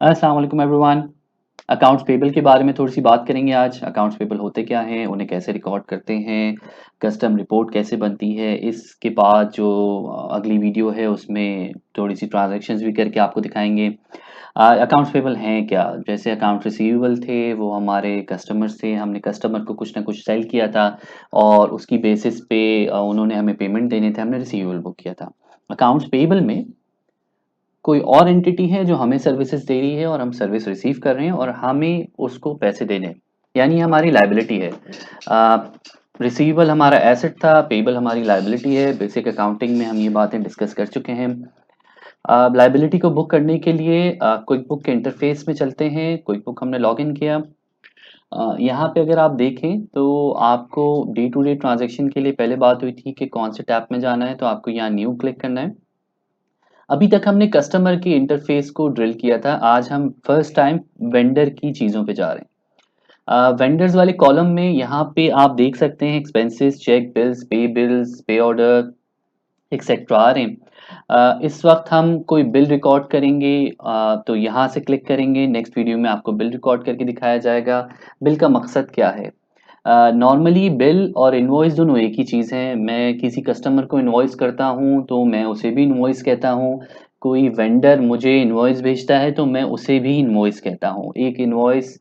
अस्सलाम वालेकुम everyone. Accounts payable के बारे में थोड़ी सी बात करेंगे आज। अकाउंट्स पेबल होते क्या हैं, उन्हें कैसे रिकॉर्ड करते हैं, कस्टम रिपोर्ट कैसे बनती है। इसके बाद जो अगली वीडियो है उसमें थोड़ी सी ट्रांजैक्शंस भी करके आपको दिखाएंगे। अकाउंट्स पेबल हैं क्या, जैसे अकाउंट रिसीवेबल थे वो हमारे कस्टमर्स थे, हमने कस्टमर को कुछ ना कुछ सेल किया था और उसकी बेसिस पे उन्होंने हमें पेमेंट देने थे, हमने रिसीवेबल बुक किया था। अकाउंट्स पेबल में कोई और एंटिटी है जो हमें सर्विसेज दे रही है और हम सर्विस रिसीव कर रहे हैं और हमें उसको पैसे देने हैं, यानी हमारी लायबिलिटी है। रिसीवेबल हमारा एसेट था, पेबल हमारी लायबिलिटी है। बेसिक अकाउंटिंग में हम ये बातें डिस्कस कर चुके हैं। लायबिलिटी को बुक करने के लिए क्विक बुक के इंटरफेस में चलते हैं। क्विक बुक हमने लॉग इन किया। यहाँ पे अगर आप देखें तो आपको डे टू डे ट्रांजेक्शन के लिए पहले बात हुई थी कि कौन से टैब में जाना है, तो आपको यहाँ न्यू क्लिक करना है। अभी तक हमने कस्टमर की इंटरफेस को ड्रिल किया था, आज हम फर्स्ट टाइम वेंडर की चीज़ों पे जा रहे हैं। वेंडर्स वाले कॉलम में यहाँ पे आप देख सकते हैं एक्सपेंसेस, चेक, बिल्स, पे ऑर्डर एक्सेट्रा आ रहे हैं। इस वक्त हम कोई बिल रिकॉर्ड करेंगे, तो यहाँ से क्लिक करेंगे। नेक्स्ट वीडियो में आपको बिल रिकॉर्ड करके दिखाया जाएगा। बिल का मकसद क्या है? नॉर्मली बिल और इनवॉइस दोनों एक ही चीज़ है। मैं किसी कस्टमर को इनवॉइस करता हूँ तो मैं उसे भी इनवॉइस कहता हूँ। कोई वेंडर मुझे इनवॉइस भेजता है तो मैं उसे भी इनवॉइस कहता हूँ। एक इनवॉइस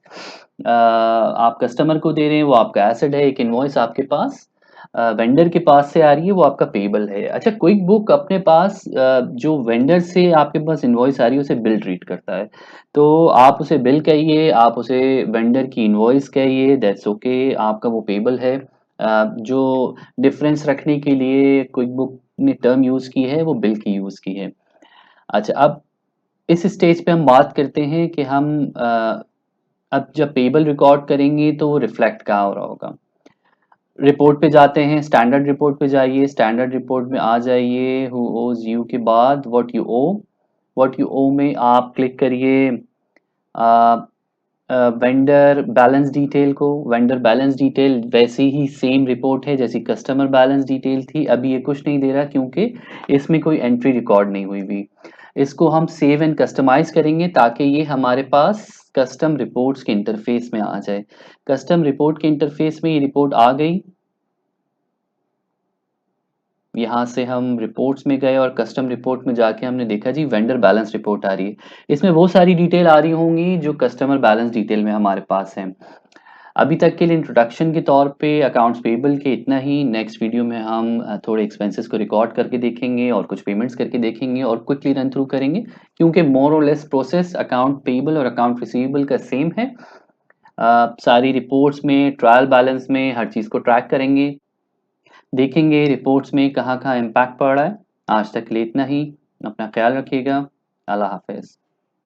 आप कस्टमर को दे रहे हैं, वो आपका एसेट है। एक इनवॉइस आपके पास वेंडर के पास से आ रही है, वो आपका पेबल है। अच्छा, क्विक बुक अपने पास जो वेंडर से आपके पास इनवॉइस आ रही है उसे बिल ट्रीट करता है। तो आप उसे बिल कहिए, आप उसे वेंडर की इनवॉइस कहिए, दैट्स ओके, आपका वो पेबल है। जो डिफरेंस रखने के लिए क्विक बुक ने टर्म यूज़ की है वो बिल की यूज़ की है। अच्छा, अब इस स्टेज पे हम बात करते हैं कि हम अब जब पेबल रिकॉर्ड करेंगे तो वो रिफ्लेक्ट कहाँ हो रहा होगा। रिपोर्ट पे जाते हैं, स्टैंडर्ड रिपोर्ट पे जाइए। स्टैंडर्ड रिपोर्ट में आ जाइए, हु ओज यू के बाद what you owe. What you owe में आप क्लिक करिए वेंडर बैलेंस डिटेल को। वेंडर बैलेंस डिटेल वैसी ही सेम रिपोर्ट है जैसी कस्टमर बैलेंस डिटेल थी। अभी ये कुछ नहीं दे रहा क्योंकि इसमें कोई एंट्री रिकॉर्ड नहीं हुई हुई। इसको हम सेव एंड कस्टमाइज करेंगे ताकि ये हमारे पास कस्टम रिपोर्ट्स के इंटरफेस में आ जाए। कस्टम रिपोर्ट के इंटरफेस में ये रिपोर्ट आ गई। यहाँ से हम रिपोर्ट्स में गए और कस्टम रिपोर्ट में जाके हमने देखा जी वेंडर बैलेंस रिपोर्ट आ रही है। इसमें वो सारी डिटेल आ रही होंगी जो कस्टमर बैलेंस डिटेल में हमारे पास है। अभी तक के लिए इंट्रोडक्शन के तौर पे अकाउंट्स पेबल के इतना ही। नेक्स्ट वीडियो में हम थोड़े एक्सपेंसेस को रिकॉर्ड करके देखेंगे और कुछ पेमेंट्स करके देखेंगे और क्विकली रन थ्रू करेंगे, क्योंकि मोर और लेस प्रोसेस अकाउंट पेबल और अकाउंट रिसीवेबल का सेम है। सारी रिपोर्ट्स में, ट्रायल बैलेंस में हर चीज़ को ट्रैक करेंगे, देखेंगे रिपोर्ट्स में कहाँ कहाँ इम्पैक्ट पड़ रहा है। आज तक के लिए इतना ही। अपना ख्याल रखिएगा। अल्लाह हाफिज़।